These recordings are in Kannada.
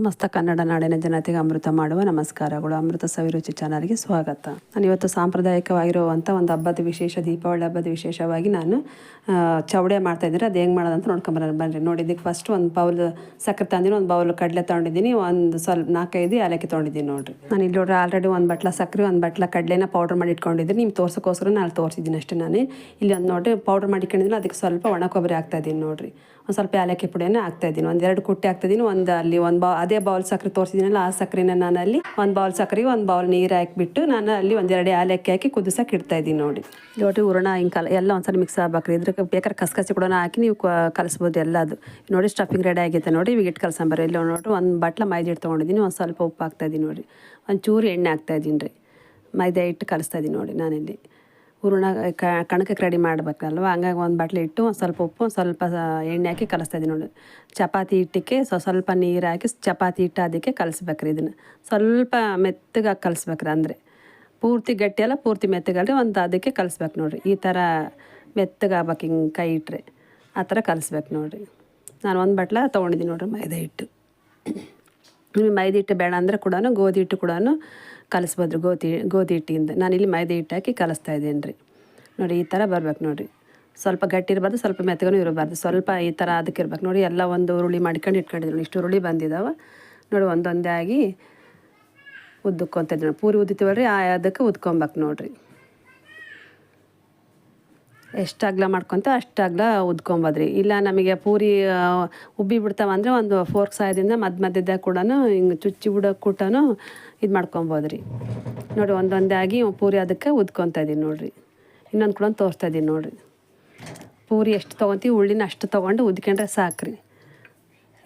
ಸಮಸ್ತ ಕನ್ನಡ ನಾಡಿನ ಜನತೆಗೆ ಅಮೃತ ಮಾಡುವ ನಮಸ್ಕಾರಗಳು. ಅಮೃತ ಸವಿರುಚಿ ಚಾನಲ್ಗೆ ಸ್ವಾಗತ. ನಾನು ಇವತ್ತು ಸಾಂಪ್ರದಾಯಿಕವಾಗಿರುವಂಥ ಒಂದು ಹಬ್ಬದ ವಿಶೇಷ, ದೀಪಾವಳಿ ಹಬ್ಬದ ವಿಶೇಷವಾಗಿ ನಾನು ಚೌಡೆ ಮಾಡ್ತಾಯಿದ್ದೀನಿ. ಅದು ಹೆಂಗೆ ಮಾಡೋದಂತ ನೋಡ್ಕೊಂಬರೋಣ ಬನ್ನಿ. ನೋಡಿ, ಇದಕ್ಕೆ ಫಸ್ಟ್ ಒಂದು ಬೌಲ್ ಸಕ್ಕರೆ ತಂದಿನಿ, ಒಂದು ಬೌಲ್ ಕಡಲೆ ತೊಗೊಂಡಿದ್ದೀನಿ, ಒಂದು ಸ್ವಲ್ಪ 4-5 ಏಲಕ್ಕಿ ತೊಗೊಂಡಿದ್ದೀನಿ. ನೋಡಿರಿ, ನಾನು ಇಲ್ಲಿ ನೋಡ್ರಿ ಆಲ್ರೆಡಿ ಒಂದು ಬಟ್ಲ ಸಕ್ಕರೆ, ಒಂದು ಬಟ್ಲ ಕಡಲೆನ ಪೌಡ್ರ್ ಮಾಡಿ ಇಟ್ಕೊಂಡಿದ್ದೀನಿ. ನಿಮ್ಗೆ ತೋರ್ಸೋಕ್ಕೋಸ್ಕರ ನಾನು ತೋರಿಸಿದ್ದೀನಿ ಅಷ್ಟೇ. ನಾನು ಇಲ್ಲಿ ಒಂದು ನೋಡಿರಿ ಪೌಡ್ರ್ ಮಾಡಿ ಇಟ್ಕೊಂಡಿದ್ದೀನಿ. ಅದಕ್ಕೆ ಸ್ವಲ್ಪ ಒಣ ಕೊಬ್ಬರಿ ಹಾಕ್ತಾಯಿದ್ದೀನಿ. ನೋಡಿರಿ, ಒಂದು ಸ್ವಲ್ಪ ಏಲಕ್ಕಿ ಪುಡಿಯನ್ನು ಹಾಕ್ತಾಯಿದ್ದೀನಿ. ಒಂದು 2 ಕುಟ್ಟಿ ಹಾಕ್ತಾಯಿದ್ದೀನಿ. ಒಂದು ಅಲ್ಲಿ ಒಂದು ಅದೇ ಬೌಲ್ ಸಕ್ಕರೆ ತೋರಿಸಿದ್ದೀನಲ್ಲ, ಆ ಸಕ್ಕರೆನ ನಾನು ಅಲ್ಲಿ ಒಂದು ಬೌಲ್ ಸಕ್ಕರೆಗೆ ಒಂದು ಬೌಲ್ ನೀರು ಹಾಕಿಬಿಟ್ಟು ನಾನು ಅಲ್ಲಿ 1-2 ಏಲಕ್ಕಿ ಹಾಕಿ ಕುದಿಸೋಕೆ ಇಡ್ತಾಯಿದ್ದೀನಿ. ನೋಡಿ ಹೂರಣ ಹಿಂಗೆ ಎಲ್ಲ ಒಂದ್ಸಲ ಮಿಕ್ಸ್ ಆಗ್ಬೇಕ್ರಿ. ಇದ್ರಿಗೆ ಬೇಕಾದ್ರೆ ಕಸಕಸಿ ಕೂಡ ಹಾಕಿ ನೀವು ಕಲಿಸ್ಬೋದು ಎಲ್ಲ. ಅದು ನೋಡಿ ಸ್ಟಫಿಂಗ್ ರೆಡಿ ಆಗೈತೆ. ನೋಡಿ ಇವಾಗ ಇಟ್ಟು ಕಲ್ಸಂಬರಿ. ಇಲ್ಲಿ ನೋಡಿರಿ ಒಂದು ಬಟ್ಲ ಮೈದಾ ಹಿಟ್ಟು ತೊಗೊಂಡಿದ್ದೀನಿ. ಒಂದು ಸ್ವಲ್ಪ ಉಪ್ಪು ಹಾಕ್ತಾಯಿದ್ದೀನಿ. ನೋಡಿ, ಒಂದು ಚೂರು ಎಣ್ಣೆ ಹಾಕ್ತಾಯಿದ್ದೀನಿ ರೀ. ಮೈದಾ ಹಿಟ್ಟು ಕಲಿಸ್ತಾಯಿದ್ದೀನಿ. ನೋಡಿ, ನಾನಿಲ್ಲಿ ಹೂರಣ ಕಣಕಕ್ಕೆ ರೆಡಿ ಮಾಡಬೇಕಲ್ವ, ಹಂಗಾಗಿ ಒಂದು ಬಟ್ಲೆ ಇಟ್ಟು ಒಂದು ಸ್ವಲ್ಪ ಉಪ್ಪು, ಒಂದು ಸ್ವಲ್ಪ ಎಣ್ಣೆ ಹಾಕಿ ಕಲಿಸ್ತಾಯಿದ್ದೀನಿ. ನೋಡಿ, ಚಪಾತಿ ಹಿಟ್ಟಿಗೆ ಸ್ವಲ್ಪ ನೀರು ಹಾಕಿ ಚಪಾತಿ ಹಿಟ್ಟು ಅದಕ್ಕೆ ಕಲಿಸ್ಬೇಕ್ರಿ. ಇದನ್ನು ಸ್ವಲ್ಪ ಮೆತ್ತಗಾಗಿ ಕಲಿಸ್ಬೇಕ್ರಿ. ಅಂದರೆ ಪೂರ್ತಿ ಗಟ್ಟಿ ಅಲ್ಲ, ಪೂರ್ತಿ ಮೆತ್ತಗಲ್ರಿ, ಒಂದು ಅದಕ್ಕೆ ಕಲಿಸ್ಬೇಕು. ನೋಡಿರಿ, ಈ ಥರ ಮೆತ್ತಗಾಗ್ಬೇಕು. ಹಿಂಗೆ ಕೈ ಇಟ್ಟರೆ ಆ ಥರ ಕಲಿಸ್ಬೇಕು. ನೋಡಿರಿ, ನಾನು ಒಂದು ಬಟ್ಲ ತೊಗೊಂಡಿದ್ದೀನಿ. ನೋಡಿರಿ ಮೈದಾ ಹಿಟ್ಟು. ನಿಮಗೆ ಮೈದಾ ಹಿಟ್ಟು ಬೇಡ ಅಂದರೆ ಕೂಡ ಗೋಧಿ ಹಿಟ್ಟು ಕೂಡ ಕಲಿಸ್ಬೋದ್ರಿ. ಗೋಧಿ ಹಿಟ್ಟಿಂದ ನಾನಿಲ್ಲಿ ಮೈದಾ ಹಿಟ್ಟು ಹಾಕಿ ಕಲಿಸ್ತಾ ಇದ್ದೀನಿ ರೀ. ನೋಡಿ, ಈ ಥರ ಬರ್ಬೇಕು. ನೋಡಿ, ಸ್ವಲ್ಪ ಗಟ್ಟಿ ಇರಬಾರ್ದು, ಸ್ವಲ್ಪ ಮೆತ್ತಗೂ ಇರಬಾರ್ದು, ಸ್ವಲ್ಪ ಈ ಥರ ಅದಕ್ಕೆ ಇರ್ಬೇಕು. ನೋಡಿ, ಎಲ್ಲ ಒಂದು ಉರುಳಿ ಮಾಡ್ಕೊಂಡು ಇಟ್ಕೊಂಡಿದ್ದೀನಿ. ಇಷ್ಟು ಉರುಳಿ ಬಂದಿದ್ದಾವೆ. ನೋಡಿ, ಒಂದೊಂದೇ ಆಗಿ ಉದ್ದಕ್ಕೊಂತಿದ್ದೀನಿ. ಪೂರಿ ಉದ್ದಿತೀವಲ್ರಿ, ಅದಕ್ಕೆ ಉದ್ಕೊಬೇಕು. ನೋಡಿರಿ, ಎಷ್ಟು ಅಗಲ ಮಾಡ್ಕೊತ ಅಷ್ಟು ಅಗಲ ಉದ್ಕೊಬೋದ್ರಿ. ಇಲ್ಲ ನಮಗೆ ಪೂರಿ ಉಬ್ಬಿ ಬಿಡ್ತಾವೆ ಅಂದರೆ ಒಂದು ಫೋರ್ಕ್ ಸಹಾಯದಿಂದ ಮಧ್ಯದಾಗ ಕೂಡ ಹಿಂಗೆ ಚುಚ್ಚಿ ಬಿಡೋಕೆ ಕೂಡ ಇದು ಮಾಡ್ಕೊಬೋದ್ರಿ. ನೋಡಿ, ಒಂದೊಂದೇ ಆಗಿ ಪೂರಿ ಅದಕ್ಕೆ ಉದ್ಕೊತಾ ಇದ್ದೀನಿ. ನೋಡಿರಿ, ಇನ್ನೊಂದು ಕೂಡ ತೋರಿಸ್ತಾ ಇದ್ದೀನಿ. ನೋಡಿರಿ, ಪೂರಿ ಎಷ್ಟು ತೊಗೊತೀವಿ ಉಳ್ಳಿನ ಅಷ್ಟು ತೊಗೊಂಡು ಉದ್ಕೊಂಡ್ರೆ ಸಾಕ್ರಿ.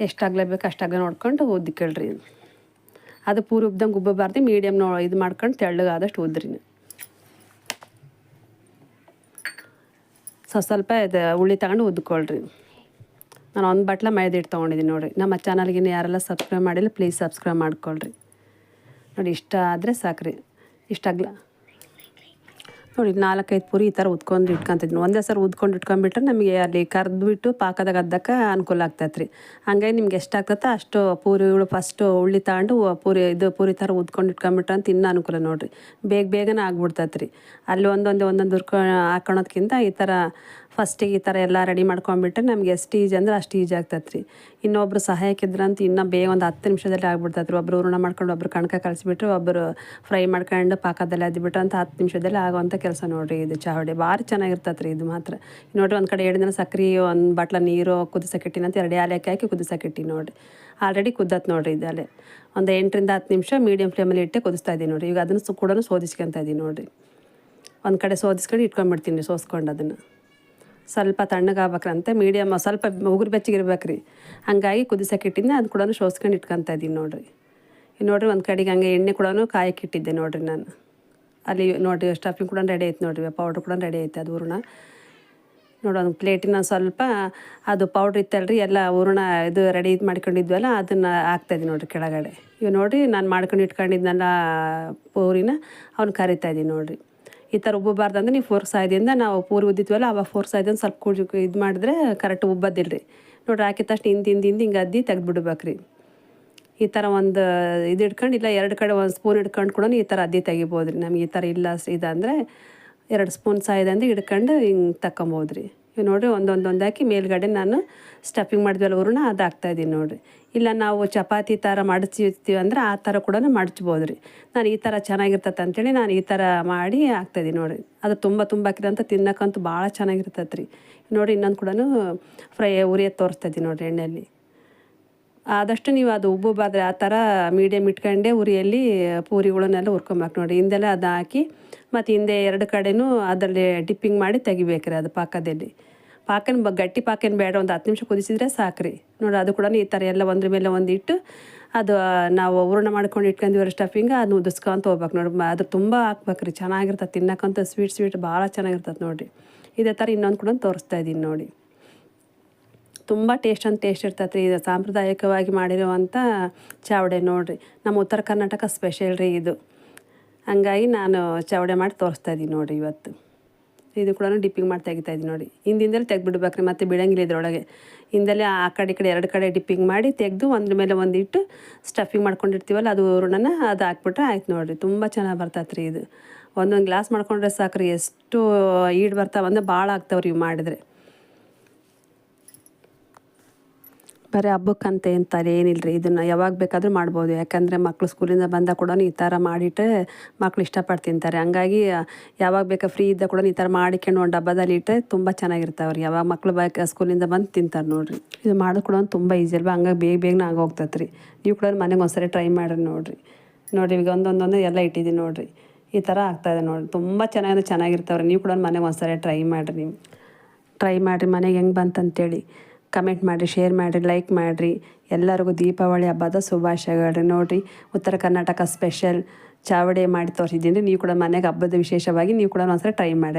ಎಷ್ಟು ಅಗಲ ಬೇಕು ಅಷ್ಟು ಅಗಲ ನೋಡ್ಕೊಂಡು ಉದ್ಕೊಳ್ರಿ. ಅದು ಪೂರಿ ಉಬ್ದಂಗೆ ಉಬ್ಬಬಾರ್ದು, ಮೀಡಿಯಮ್ ಇದು ಮಾಡ್ಕೊಂಡು ತೆಳ್ಳಗಾದಷ್ಟು ಉದ್ರಿ. ಸ್ವಲ್ಪ ಇದು ಉಳ್ಳಿ ತಗೊಂಡು ಉದ್ಕೊಳ್ರಿ. ನಾನು ಒಂದು ಬಟ್ಲ ಮೈದಾ ಹಿಟ್ಟು ತೊಗೊಂಡಿದ್ದೀನಿ. ನೋಡಿ, ನಮ್ಮ ಚಾನಲ್ಗೆ ಯಾರೆಲ್ಲ ಸಬ್ಸ್ಕ್ರೈಬ್ ಮಾಡಿಲ್ಲ ಪ್ಲೀಸ್ ಸಬ್ಸ್ಕ್ರೈಬ್ ಮಾಡ್ಕೊಳ್ರಿ. ನೋಡಿ, ಇಷ್ಟ ಆದರೆ ಸಾಕ್ರಿ. ಇಷ್ಟ ಅಗಲ ನೋಡಿ 4-5 ಪೂರಿ ಈ ಥರ ಉದ್ಕೊಂಡು ಇಟ್ಕೊತಿದ್ದೀನಿ. ಒಂದೇ ಸಲ ಉದ್ಕೊಂಡು ಇಟ್ಕೊಂಡ್ಬಿಟ್ರೆ ನಮಗೆ ಅಲ್ಲಿ ಕರೆದ್ಬಿಟ್ಟು ಪಾಕದಾಗ ಅದ್ದಕ್ಕೆ ಅನುಕೂಲ ಆಗ್ತೈತೆ ರೀ. ಹಂಗಾಗಿ ನಿಮ್ಗೆ ಎಷ್ಟು ಆಗ್ತೈತೆ ಅಷ್ಟು ಪೂರಿಗಳು ಫಸ್ಟು ಉಳ್ಳಿ ತಗೊಂಡು ಪೂರಿ ಥರ ಉದ್ಕೊಂಡು ಇಟ್ಕೊಂಡ್ಬಿಟ್ರೆ ಅಂತ ಇನ್ನೂ ಅನುಕೂಲ. ನೋಡಿರಿ, ಬೇಗನೆ ಆಗ್ಬಿಡ್ತೈತೆ ರೀ. ಅಲ್ಲಿ ಒಂದೊಂದು ಹಾಕೊಳೋದ್ಕಿಂತ ಈ ಥರ ಫಸ್ಟಿಗೆ ಈ ಥರ ಎಲ್ಲ ರೆಡಿ ಮಾಡ್ಕೊಂಡ್ಬಿಟ್ರೆ ನಮಗೆ ಎಷ್ಟು ಈಜಿ ಅಂದ್ರೆ ಅಷ್ಟು ಈಜಿ ಆಗ್ತೈತೆ ರೀ. ಇನ್ನೊಬ್ರು ಸಹಾಯಕ್ಕಿದ್ರಂತ ಇನ್ನೂ ಬೇಗ ಒಂದು 10 ನಿಮಿಷದಲ್ಲಿ ಆಗ್ಬಿಡ್ತೈತೆ ರೀ. ಒಬ್ಬರು ಹೂರಣ ಮಾಡ್ಕೊಂಡು ಒಬ್ಬರು ಕಣಕ ಕಲಿಸ್ಬಿಟ್ರೆ ಒಬ್ಬರು ಫ್ರೈ ಮಾಡ್ಕೊಂಡು ಪಾಕದಲ್ಲಿ ಅದ್ಬಿಟ್ರೆ ಅಂತ 10 ನಿಮಿಷದಲ್ಲಿ ಆಗೋವಂಥ ಕೆಲಸ. ನೋಡಿರಿ, ಇದು ಚೌಡೆ ಭಾರಿ ಚೆನ್ನಾಗಿರ್ತೈತೆ ರೀ. ಇದು ಮಾತ್ರ ನೋಡಿರಿ, ಒಂದು ಕಡೆ 2 ದಿನ ಸಕ್ಕರೆ, ಒಂದು ಬಟ್ಲ ನೀರು ಕುದಿಸೋಕಿಟ್ಟಿನಂತ 2 ಏಲಕ್ಕಿ ಹಾಕಿ ಕುದಿಸೋಕಿಟ್ಟಿ. ನೋಡಿ, ಆಲ್ರೆಡಿ ಕುದ್ದತ್. ನೋಡಿರಿ, ಇದಲ್ಲೇ ಒಂದು 8-10 ನಿಮಿಷ ಮೀಡಿಯಮ್ ಫ್ಲೇಮಲ್ಲಿ ಇಟ್ಟೆ ಕುದಿಸ್ತಾ ಇದ್ದೀನಿ. ನೋಡಿ, ಈಗ ಅದನ್ನು ಕೂಡ ಸೋದಿಸ್ಕೊತಾ ಇದ್ದೀನಿ. ನೋಡಿರಿ, ಒಂದು ಕಡೆ ಸೋದಿಸ್ಕೊಂಡು ಇಟ್ಕೊಂಡ್ಬಿಡ್ತೀನಿ. ಸೋಸ್ಕೊಂಡು ಅದನ್ನು ಸ್ವಲ್ಪ ತಣ್ಣಗಾಗ್ಬೇಕ್ರಂತೆ, ಮೀಡಿಯಮ್ ಸ್ವಲ್ಪ ಉಗುರು ಬೆಚ್ಚಗಿರ್ಬೇಕು ರೀ. ಹಂಗಾಗಿ ಕುದಿಸೋಕಿಟ್ಟಿದ್ದೆ, ಅದು ಕೂಡ ಸೋಸ್ಕೊಂಡು ಇಟ್ಕೊತಾ ಇದ್ದೀನಿ. ನೋಡಿರಿ, ನೋಡಿರಿ ಒಂದು ಕಡೆಗೆ ಹಂಗೆ ಎಣ್ಣೆ ಕೂಡ ಕಾಯಕ್ಕಿಟ್ಟಿದ್ದೆ. ನೋಡಿರಿ, ನಾನು ಅಲ್ಲಿ ನೋಡಿರಿ ಸ್ಟಫಿಂಗ್ ಕೂಡ ರೆಡಿ ಐತೆ. ನೋಡಿರಿ, ಪೌಡ್ರ್ ಕೂಡ ರೆಡಿ ಐತೆ. ಅದು ಹೂರಣ ನೋಡಿ ಒಂದು ಪ್ಲೇಟಿನ ಸ್ವಲ್ಪ ಅದು ಪೌಡ್ರ್ ಇತ್ತಲ್ರಿ, ಎಲ್ಲ ಹೂರಣ ಇದು ರೆಡಿ ಮಾಡ್ಕೊಂಡಿದ್ವಲ್ಲ ಅದನ್ನು ಹಾಕ್ತಾಯಿದ್ದೀನಿ. ನೋಡಿರಿ, ಕೆಳಗಡೆ ಇವು ನೋಡಿರಿ ನಾನು ಮಾಡ್ಕೊಂಡು ಇಟ್ಕೊಂಡಿದ್ನಲ್ಲ ಪೂರಿನ ಅವ್ನು ಕರಿತಾಯಿದ್ದೀನಿ. ನೋಡಿರಿ, ಈ ಥರ ಉಬ್ಬಬಾರ್ದು ಅಂದರೆ ನೀವು ಫೋರ್ಕ್ ಸಹಾಯದಿಂದ ನಾವು ಪೂರಿ ಉದ್ದಿದ್ವಲ್ಲ ಅವಾಗ ಫೋರ್ಕ್ ಸಹಾಯದಿಂದ ಸ್ವಲ್ಪ ಇದು ಮಾಡಿದ್ರೆ ಕರೆಕ್ಟ್ ಉಬ್ಬದಿಲ್ಲ ರೀ. ನೋಡಿರಿ, ಹಾಕಿದ ತಕ್ಷಣ ಹಿಂದೆ ಹಿಂಗೆ ಅದ್ದಿ ತೆಗೆದ್ಬಿಡ್ಬೇಕ್ರಿ. ಈ ಥರ ಒಂದು ಇದು ಇಟ್ಕೊಂಡು, ಇಲ್ಲ 2 ಕಡೆ ಒಂದು ಸ್ಪೂನ್ ಹಿಡ್ಕೊಂಡು ಕೂಡ ಈ ಥರ ಅದ್ದಿ ತೆಗಿಬೋದು ರೀ. ನಮ್ಗೆ ಈ ಥರ ಇಲ್ಲ ಇದಂದರೆ 2 ಸ್ಪೂನ್ ಸಹಾಯದಿಂದ ಹಿಡ್ಕೊಂಡು ಹಿಂಗೆ ತಗೊಬೋದ್ರಿ. ಇವು ನೋಡಿರಿ, ಒಂದೊಂದು ಹಾಕಿ ಮೇಲ್ಗಡೆ ನಾನು ಸ್ಟಫಿಂಗ್ ಮಾಡಿದ್ವಲ್ಲ ಹೂರಣ ಅದು ಹಾಕ್ತಾಯಿದ್ದೀನಿ. ನೋಡಿರಿ, ಇಲ್ಲ ನಾವು ಚಪಾತಿ ಥರ ಮಡಚಿರ್ತೀವಿ ಅಂದರೆ ಆ ಥರ ಕೂಡ ಮಡಚ್ಬೋದು ರೀ. ನಾನು ಈ ಥರ ಚೆನ್ನಾಗಿರ್ತೈತೆ ಅಂಥೇಳಿ ನಾನು ಈ ಥರ ಮಾಡಿ ಹಾಕ್ತಾಯಿದ್ದೀನಿ. ನೋಡಿರಿ, ಅದು ತುಂಬ ಹಾಕಿದಂತ ತಿನ್ನೋಕ್ಕಂತೂ ಭಾಳ ಚೆನ್ನಾಗಿರ್ತೈತೆ ರೀ. ನೋಡಿ, ಇನ್ನೊಂದು ಕೂಡ ಫ್ರೈ ಉರಿಯೋದು ತೋರಿಸ್ತಾಯಿದ್ದೀನಿ. ನೋಡಿರಿ, ಎಣ್ಣೆಯಲ್ಲಿ ಆದಷ್ಟು ನೀವು ಅದು ಉಬ್ಬಬಾರ್ದು, ಆ ಥರ ಮೀಡಿಯಮ್ ಇಟ್ಕೊಂಡೆ ಉರಿಯಲ್ಲಿ ಪೂರಿಗಳನ್ನೆಲ್ಲ ಹುರ್ಕೊಬೇಕು. ನೋಡಿ, ಹಿಂದೆಲ್ಲ ಅದು ಹಾಕಿ ಮತ್ತು ಹಿಂದೆ 2 ಕಡೆನೂ ಅದರಲ್ಲಿ ಡಿಪ್ಪಿಂಗ್ ಮಾಡಿ ತೆಗಿಬೇಕ್ರಿ. ಅದು ಪಾಕದಲ್ಲಿ ಗಟ್ಟಿ ಪಾಕೇನು ಬೇಡ, ಒಂದು 10 ನಿಮಿಷ ಕುದಿಸಿದ್ರೆ ಸಾಕ್ರಿ. ನೋಡಿ, ಅದು ಕೂಡ ಈ ಥರ ಎಲ್ಲ ಒಂದ್ರ ಮೇಲೆ ಒಂದು ಇಟ್ಟು ಅದು ನಾವು ಹೂರಣ ಮಾಡ್ಕೊಂಡು ಇಟ್ಕೊಂಡಿರೋ ಸ್ಟಫಿಂಗ್ ಅದನ್ನ ಉದಿಸ್ಕೊಂತ ಹೋಗ್ಬೇಕು. ನೋಡಿ, ಅದು ತುಂಬ ಹಾಕ್ಬೇಕ್ರಿ, ಚೆನ್ನಾಗಿರ್ತದೆ ತಿನ್ನಕ್ಕಂತ ಸ್ವೀಟ್ ಭಾಳ ಚೆನ್ನಾಗಿರ್ತದೆ. ನೋಡಿರಿ, ಇದೇ ಥರ ಇನ್ನೊಂದು ಕೂಡ ತೋರಿಸ್ತಾ ಇದ್ದೀನಿ. ನೋಡಿ, ತುಂಬ ಟೇಸ್ಟ್ ಇರ್ತೈತೆ ರೀ. ಇದು ಸಾಂಪ್ರದಾಯಿಕವಾಗಿ ಮಾಡಿರುವಂಥ ಚೌಡೆ. ನೋಡಿರಿ, ನಮ್ಮ ಉತ್ತರ ಕರ್ನಾಟಕ ಸ್ಪೆಷಲ್ ರೀ ಇದು. ಹಂಗಾಗಿ ನಾನು ಚೌಡೆ ಮಾಡಿ ತೋರಿಸ್ತಾ ಇದ್ದೀನಿ. ನೋಡಿರಿ, ಇವತ್ತು ಇದು ಕೂಡ ಡಿಪ್ಪಿಂಗ್ ಮಾಡಿ ತೆಗಿತಾಯಿದ್ದೀನಿ ನೋಡಿ. ಹಿಂದಿಂದಲೇ ತೆಗೆದ್ಬಿಡ್ಬೇಕ್ರಿ, ಮತ್ತೆ ಬಿಡಂಗಿಲ್ಲ ಇದ್ರೊಳಗೆ. ಹಿಂದಲೇ ಆ ಕಡೆ ಈ ಕಡೆ 2 ಕಡೆ ಡಿಪ್ಪಿಂಗ್ ಮಾಡಿ ತೆಗೆದು ಒಂದ್ರ ಮೇಲೆ ಒಂದು ಇಟ್ಟು ಸ್ಟಫಿಂಗ್ ಮಾಡ್ಕೊಂಡಿರ್ತೀವಲ್ಲ ಅದು ಹೂರಣನ ಅದು ಹಾಕ್ಬಿಟ್ರೆ ಆಯ್ತು ನೋಡಿರಿ. ತುಂಬ ಚೆನ್ನಾಗಿ ಬರ್ತೈತೆ ರೀ ಇದು. ಒಂದೊಂದು ಗ್ಲಾಸ್ ಮಾಡ್ಕೊಂಡ್ರೆ ಸಾಕ್ರಿ, ಎಷ್ಟು ಈಡ್ ಬರ್ತಾವಂದ್ರೆ ಭಾಳ ಆಗ್ತಾವ್ರಿ ಇವು ಮಾಡಿದರೆ. ಬರೀ ಹಬ್ಬಕ್ಕಂತ ಅಂತಾರೆ ಏನಿಲ್ಲ ರೀ, ಇದನ್ನು ಯಾವಾಗ ಬೇಕಾದರೂ ಮಾಡ್ಬೋದು. ಯಾಕಂದರೆ ಮಕ್ಕಳು ಸ್ಕೂಲಿಂದ ಬಂದಾಗ ಕೂಡ ಈ ಥರ ಮಾಡಿಟ್ರೆ ಮಕ್ಳು ಇಷ್ಟಪಟ್ಟು ತಿಂತಾರೆ. ಹಂಗಾಗಿ ಯಾವಾಗ ಬೇಕಾ ಫ್ರೀ ಇದ್ದಾಗ ಕೂಡ ಈ ಥರ ಮಾಡಿಕೊಂಡು ಒಂದು ಡಬ್ಬದಲ್ಲಿ ಇಟ್ಟರೆ ತುಂಬ ಚೆನ್ನಾಗಿರ್ತಾವೆ ರೀ. ಯಾವಾಗ ಮಕ್ಳು ಸ್ಕೂಲಿಂದ ಬಂದು ತಿಂತಾರೆ ನೋಡಿರಿ. ಇದು ಮಾಡೋದು ಕೂಡ ತುಂಬ ಈಸಿ ಅಲ್ವಾ, ಹಂಗಾಗಿ ಬೇಗನೆ ಆಗೋಗ್ತೈತೆ ರೀ. ನೀವು ಕೂಡ ಮನೆಗೆ ಒಂದ್ಸರಿ ಟ್ರೈ ಮಾಡಿರಿ ನೋಡಿರಿ. ನೋಡಿರಿ ಈಗ ಒಂದೊಂದೊಂದು ಎಲ್ಲ ಇಟ್ಟಿದ್ದೀನಿ ನೋಡಿರಿ, ಈ ಥರ ಆಗ್ತಾಯಿದೆ ನೋಡಿರಿ. ತುಂಬ ಚೆನ್ನಾಗಿರ್ತಾವೆ ರೀ. ನೀವು ಕೂಡ ಮನೆಗೆ ಒಂದ್ಸರಿ ಟ್ರೈ ಮಾಡಿರಿ. ನೀವು ಟ್ರೈ ಮಾಡಿರಿ, ಮನೆಗೆ ಹೆಂಗೆ ಬಂತಂತೇಳಿ ಕಮೆಂಟ್ ಮಾಡಿರಿ, ಶೇರ್ ಮಾಡಿರಿ, ಲೈಕ್ ಮಾಡಿರಿ. ಎಲ್ಲರಿಗೂ ದೀಪಾವಳಿ ಹಬ್ಬದ ಶುಭಾಶಯಗಳು ನೋಡಿರಿ. ಉತ್ತರ ಕರ್ನಾಟಕ ಸ್ಪೆಷಲ್ ಚಾವಡೆ ಮಾಡಿ ತೋರಿಸಿದ್ದೀನಿ. ನೀವು ಕೂಡ ಮನೆಗೆ ಹಬ್ಬದ ವಿಶೇಷವಾಗಿ ನೀವು ಕೂಡ ಒಂದ್ಸರಿ ಟ್ರೈ ಮಾಡಿ.